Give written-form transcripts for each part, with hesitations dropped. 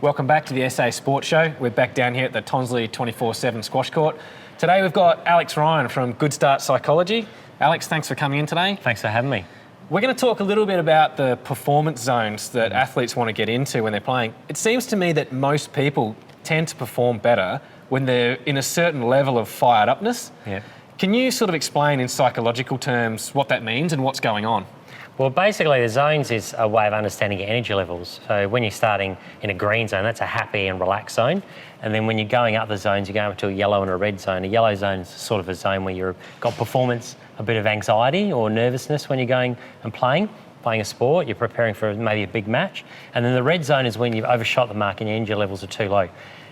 Welcome back to the SA Sports Show. We're back down here at the Tonsley 24/7 squash court. Today we've got Alex Ryan from Good Start Psychology. Alex, thanks for coming in today. Thanks for having me. We're going to talk a little bit about the performance zones that athletes want to get into when they're playing. It seems to me that most people tend to perform better when they're in a certain level of fired upness. Yeah. Can you sort of explain in psychological terms what that means and what's going on? Well, basically, the zones is a way of understanding your energy levels. So when you're starting in a green zone, that's a happy and relaxed zone. And then when you're going up the zones, you're going up to a yellow and a red zone. A yellow zone is sort of a zone where you've got performance, a bit of anxiety or nervousness when you're going and playing a sport. You're preparing for maybe a big match. And then the red zone is when you've overshot the mark and your energy levels are too low.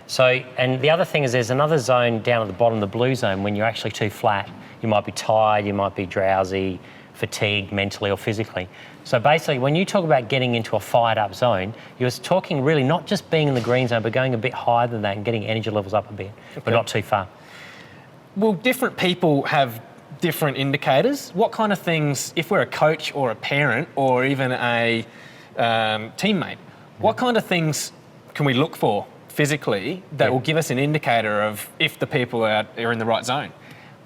So, and the other thing is there's another zone down at the bottom, the blue zone, when you're actually too flat. You might be tired, you might be drowsy, fatigued mentally or physically. So basically, when you talk about getting into a fired up zone, you're talking really not just being in the green zone, but going a bit higher than that and getting energy levels up a bit, but not too far. Well, different people have different indicators. What kind of things, if we're a coach or a parent or even a teammate, what kind of things can we look for physically that will give us an indicator of if the people are in the right zone?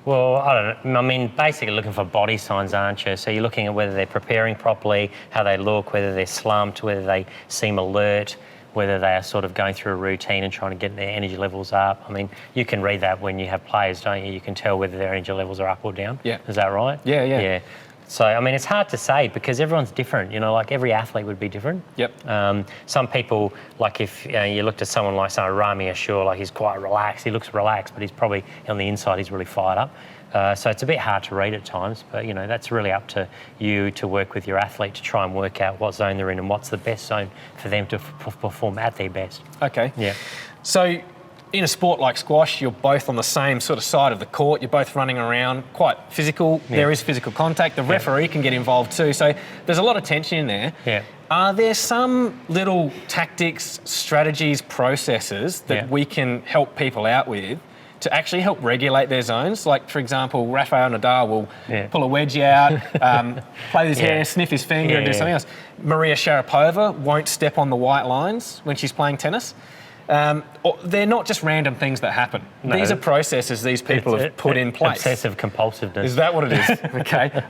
Well, I don't know. I mean, basically looking for body signs, aren't you? So you're looking at whether they're preparing properly, how they look, whether they're slumped, whether they seem alert, whether they are sort of going through a routine and trying to get their energy levels up. I mean, you can read that when you have players, don't you? You can tell whether their energy levels are up or down. Yeah. Is that right? Yeah. So, I mean, it's hard to say because everyone's different, you know, like every athlete would be different. Yep. Some people, like if you looked at someone like Rami Ashur, like he's quite relaxed, he looks relaxed, but he's probably on the inside, he's really fired up. So it's a bit hard to read at times, but, you know, that's really up to you to work with your athlete to try and work out what zone they're in and what's the best zone for them to perform at their best. Okay. Yeah. So in a sport like squash, you're both on the same sort of side of the court. You're both running around, quite physical. Yeah. There is physical contact. The referee can get involved too. So there's a lot of tension in there. Yeah. Are there some little tactics, strategies, processes that we can help people out with to actually help regulate their zones? Like, for example, Rafael Nadal will pull a wedgie out, play with his hair, sniff his finger and do something else. Maria Sharapova won't step on the white lines when she's playing tennis. They're not just random things that happen. No. These are processes these people have put in place. Obsessive compulsiveness. Is that what it is? Okay.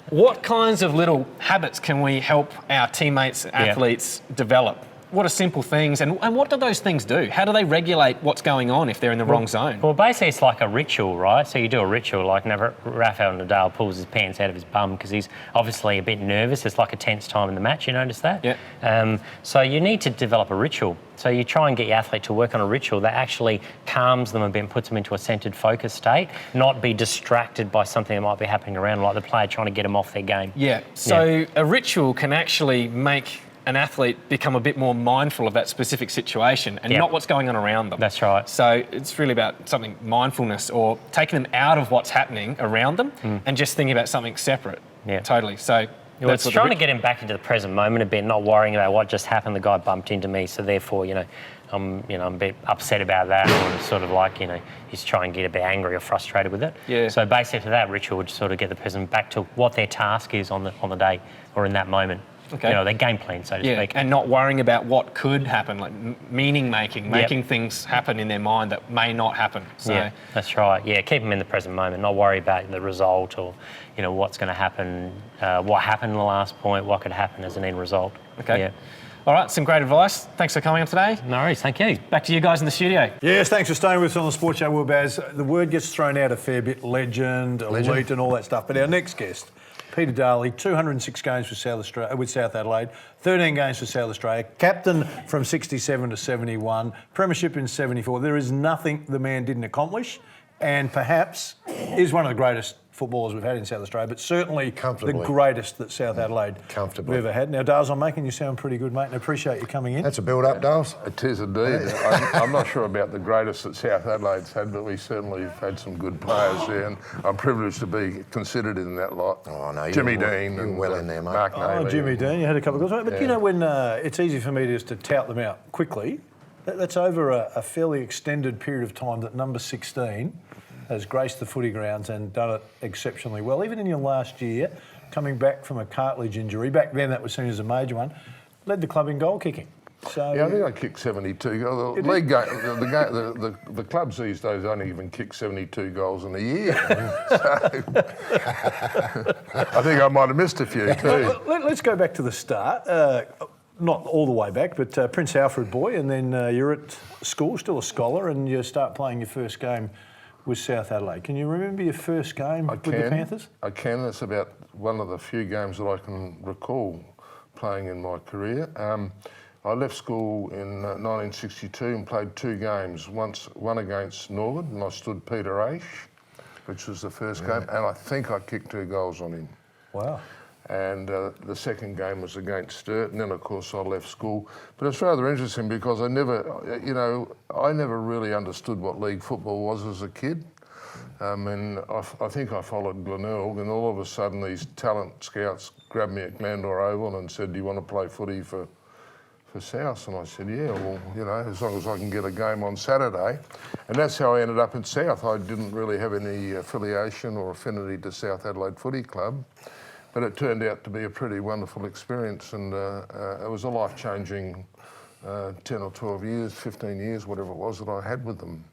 What kinds of little habits can we help our teammates, athletes develop? What are simple things and what do those things do? How do they regulate what's going on if they're in the wrong zone? Well, basically it's like a ritual, right? So you do a ritual like Rafael Nadal pulls his pants out of his bum because he's obviously a bit nervous. It's like a tense time in the match, you notice that? Yeah. So you need to develop a ritual. So you try and get your athlete to work on a ritual that actually calms them a bit and puts them into a centred focus state, not be distracted by something that might be happening around, like the player trying to get them off their game. Yeah. So a ritual can actually make an athlete become a bit more mindful of that specific situation and not what's going on around them. That's right. So it's really about something mindfulness or taking them out of what's happening around them and just thinking about something separate. Yeah. Totally. So it's trying to get him back into the present moment a bit, not worrying about what just happened. The guy bumped into me, so therefore, I'm a bit upset about that, or sort of like, he's trying to get a bit angry or frustrated with it. Yeah. So basically, that ritual would sort of get the person back to what their task is on the day or in that moment. Okay. Their game plan, so to speak. And not worrying about what could happen, like meaning making things happen in their mind that may not happen. So. Yeah, that's right. Yeah, keep them in the present moment, not worry about the result or, what's going to happen, what happened in the last point, what could happen as an end result. Okay. Yeah. All right, some great advice. Thanks for coming on today. No worries, thank you. Back to you guys in the studio. Yes, thanks for staying with us on the Sports Show, Will Baz. The word gets thrown out a fair bit, legend, elite and all that stuff. But our next guest, Peter Darley, 206 games with South Adelaide, 13 games for South Australia, captain from 67 to 71, premiership in 74. There is nothing the man didn't accomplish, and perhaps is one of the greatest footballers we've had in South Australia, but certainly the greatest that South Adelaide have ever had. Now, Dales, I'm making you sound pretty good, mate, and I appreciate you coming in. That's a build-up, Dales. It is indeed. I'm not sure about the greatest that South Adelaide's had, but we certainly have had some good players there, and I'm privileged to be considered in that lot. Oh, no, Jimmy Dean you're and well in there, mate. Mark Navy. Jimmy Dean, you had a couple of goals. But you know, when it's easy for me just to tout them out quickly, that's over a fairly extended period of time that number 16 has graced the footy grounds and done it exceptionally well. Even in your last year, coming back from a cartilage injury, back then that was seen as a major one, led the club in goal kicking. So Yeah, I think I kicked 72 goals. The league game, the clubs these days only even kick 72 goals in a year. So I think I might have missed a few too. Let's go back to the start. Not all the way back, but Prince Alfred boy, and then you're at school, still a scholar, and you start playing your first game with South Adelaide. Can you remember your first game with the Panthers? I can. It's about one of the few games that I can recall playing in my career. I left school in 1962 and played 2 games. One against Norwood, and I stood Peter Aish, which was the first game, and I think I kicked 2 goals on him. Wow. And the second game was against Sturt, and then of course I left school. But it's rather interesting because I never really understood what league football was as a kid. And I think I followed Glenelg, and all of a sudden these talent scouts grabbed me at Glandor Oval and said, "Do you want to play footy for South?" And I said, "Yeah, well, as long as I can get a game on Saturday." And that's how I ended up at South. I didn't really have any affiliation or affinity to South Adelaide Footy Club. But it turned out to be a pretty wonderful experience, and it was a life-changing 10 or 12 years, 15 years, whatever it was that I had with them.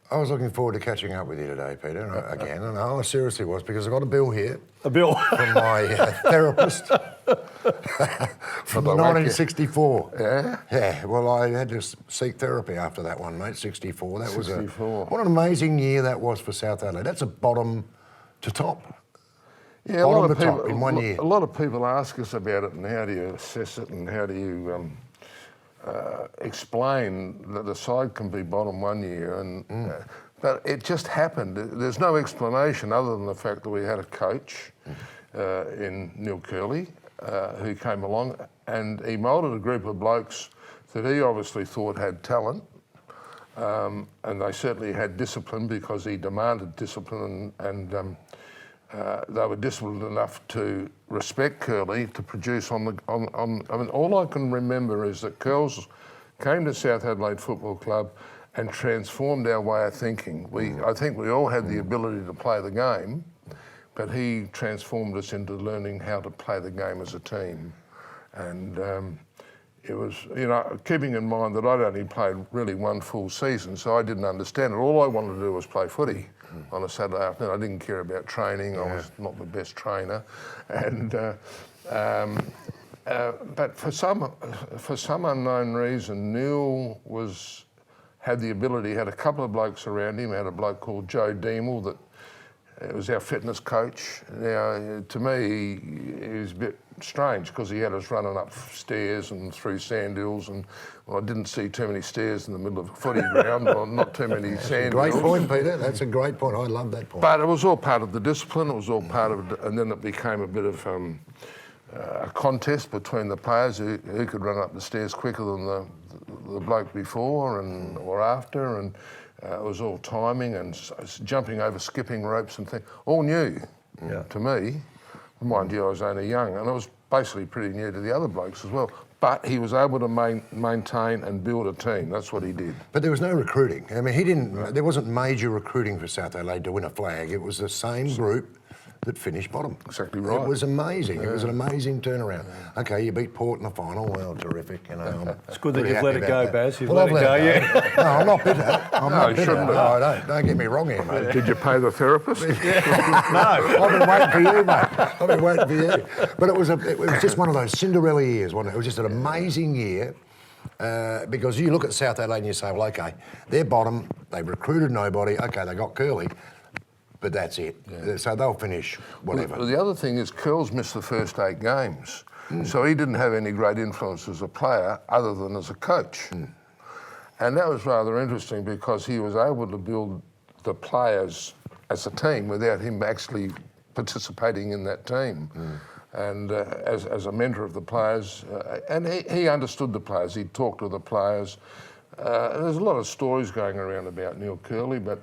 I was looking forward to catching up with you today, Peter, again, and I seriously was, because I got a bill here. A bill? From my therapist from 1964. Yeah? Yeah, well, I had to seek therapy after that one, mate, 64. That 64. What an amazing year that was for South Adelaide. That's a bottom to top. Yeah, bottom to top in 1 year. A lot of people ask us about it and how do you assess it and how do you explain that the side can be bottom 1 year, but it just happened. There's no explanation other than the fact that we had a coach in Neil Curley who came along, and he moulded a group of blokes that he obviously thought had talent, and they certainly had discipline because he demanded discipline, and they were disciplined enough to respect Curley to produce I mean, all I can remember is that Curls came to South Adelaide Football Club and transformed our way of thinking. I think we all had the ability to play the game, but he transformed us into learning how to play the game as a team. And it was, keeping in mind that I'd only played really 1 full season, so I didn't understand it. All I wanted to do was play footy on a Saturday afternoon. I didn't care about training. I was not the best trainer, and but for some unknown reason, Neil had the ability. Had a couple of blokes around him. Had a bloke called Joe Deemel that was our fitness coach. Now, to me, he was a bit strange because he had us running up stairs and through sand hills, and I didn't see too many stairs in the middle of a footy ground, or not too many sand hills. Great point, Peter. That's a great point. I love that point. But it was all part of the discipline. It was all part of it, and then it became a bit of a contest between the players who could run up the stairs quicker than the bloke before or after, and it was all timing and jumping over skipping ropes and things. All new to me. Mind you, I was only young, and I was basically pretty new to the other blokes as well. But he was able to maintain and build a team. That's what he did. But there was no recruiting. I mean, there wasn't major recruiting for South Adelaide to win a flag. It was the same group that finished bottom. Exactly right. It was amazing. Yeah. It was an amazing turnaround. Yeah. Okay, you beat Port in the final. Well, terrific. It's good that you've let it go, Baz. You've let it go, yeah. No, I'm not bitter. I'm not bitter. Shouldn't No, don't get me wrong here, mate. Did you pay the therapist? No, I've been waiting for you, mate. I've been waiting for you. But it was just one of those Cinderella years, wasn't it? It was just an amazing year. Because you look at South Adelaide and you say, well, okay, they're bottom, they recruited nobody, okay, they got Curley, but that's it. Yeah. So they'll finish whatever. Well, the other thing is Curls missed the first 8 games, so he didn't have any great influence as a player other than as a coach. And that was rather interesting because he was able to build the players as a team without him actually participating in that team. And as a mentor of the players, and he understood the players, he talked to the players. There's a lot of stories going around about Neil Curley, but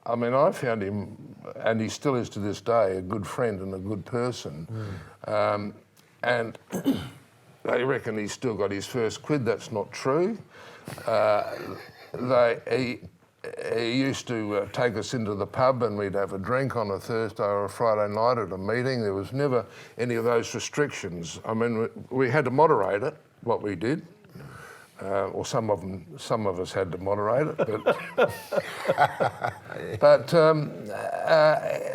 I mean, I found him, and he still is to this day, a good friend and a good person. And they reckon he's still got his first quid. That's not true. He used to take us into the pub and we'd have a drink on a Thursday or a Friday night at a meeting. There was never any of those restrictions. I mean, we had to moderate it, what we did. or some of us had to moderate it, but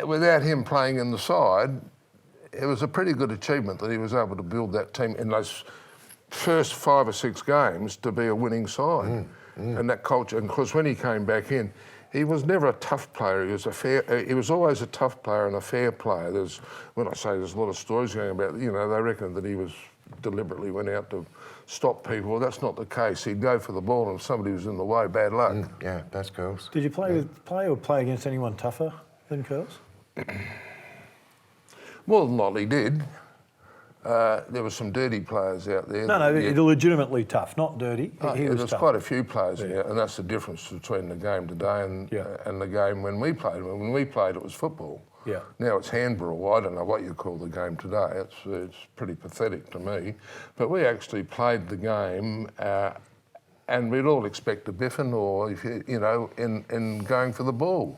without him playing in the side, it was a pretty good achievement that he was able to build that team in those first 5 or 6 games to be a winning side, and that culture. And of course, when he came back in, he was never a tough player. He was always a tough player and a fair player. When I say there's a lot of stories going about, they reckon that he was deliberately went out to stop people. Well, that's not the case. He'd go for the ball, and if somebody was in the way, bad luck. Yeah, that's Curls. Did you play against anyone tougher than Curls? More than likely did. There were some dirty players out there. No, they're legitimately tough, not dirty. He was there's tough. quite a few players out, and that's the difference between the game today and the game when we played. When we played, it was football. Yeah. Now it's handball. I don't know what you call the game today. It's pretty pathetic to me. But we actually played the game, and we'd all expect a biffin or in going for the ball.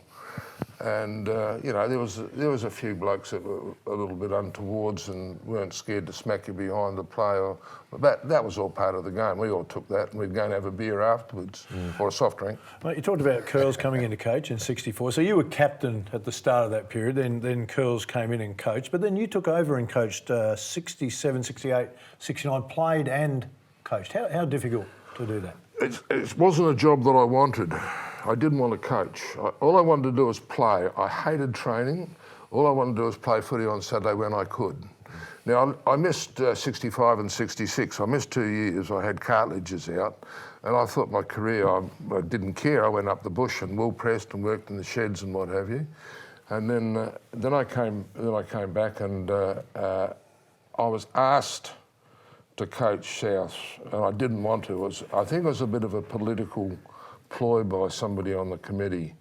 And there was a few blokes that were a little bit untowards and weren't scared to smack you behind the play. That was all part of the game. We all took that, and we'd go and have a beer afterwards or a soft drink. Mate, you talked about Curls coming into coach in '64. So you were captain at the start of that period. Then Curls came in and coached, but then you took over and coached 67, 68, 69. Played and coached. How difficult to do that? It wasn't a job that I wanted. I didn't want to coach. All I wanted to do was play. I hated training. All I wanted to do was play footy on Saturday when I could. Now, I missed 65 and 66. I missed 2 years. I had cartilages out. And I thought my career, I didn't care. I went up the bush and wool pressed and worked in the sheds and what have you. And then I came back and I was asked to coach South, and I didn't want to. I think it was a bit of a political ploy by somebody on the committee,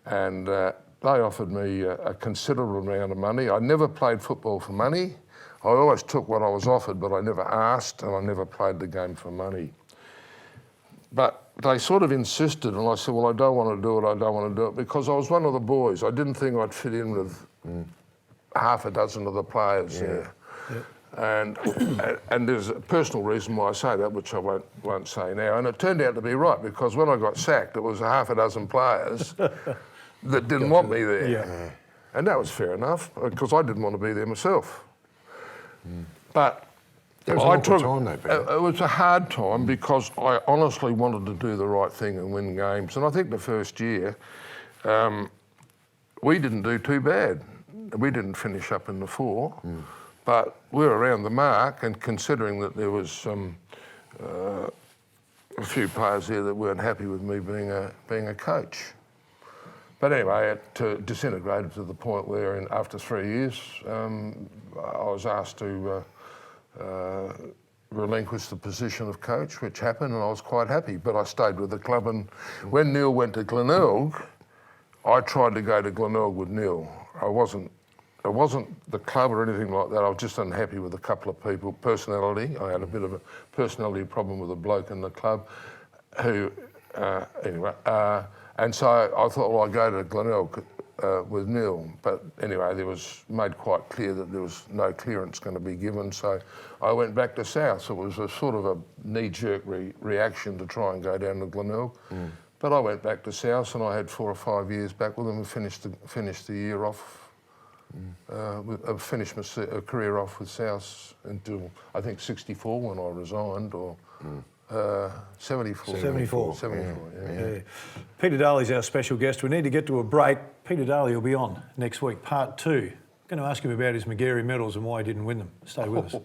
and they offered me a considerable amount of money. I never played football for money. I always took what I was offered, but I never asked, and I never played the game for money. But they sort of insisted, and I said, well, I don't want to do it, because I was one of the boys. I didn't think I'd fit in with half a dozen of the players there. Yeah. And there's a personal reason why I say that, which I won't say now. And it turned out to be right, because when I got sacked, it was a half a dozen players that didn't want me there. Yeah. And that was fair enough, because I didn't want to be there myself. But it was an awkward time, though, Peter. It was a hard time, because I honestly wanted to do the right thing and win games. And I think the first year, we didn't do too bad. We didn't finish up in the 4. But we were around the mark, and considering that there was a few players there that weren't happy with me being a coach. But anyway, it disintegrated to the point where after 3 years, I was asked to relinquish the position of coach, which happened, and I was quite happy. But I stayed with the club, and when Neil went to Glenelg, I tried to go to Glenelg with Neil. It wasn't the club or anything like that. I was just unhappy with a couple of people. Personality. I had a bit of a personality problem with a bloke in the club who, anyway. And so I thought, well, I'll go to Glenelg with Neil. But anyway, there was made quite clear that there was no clearance going to be given. So I went back to South. So it was a sort of a knee-jerk reaction to try and go down to Glenelg. But I went back to South, and I had 4 or 5 years back with them and finished the year off. I finished my career off with South until I think 64 when I resigned, or 74. 74. 74, yeah. Peter Darley's our special guest. We need to get to a break. Peter Darley will be on next week, part 2. I'm going to ask him about his Magarey medals and why he didn't win them. Stay with us.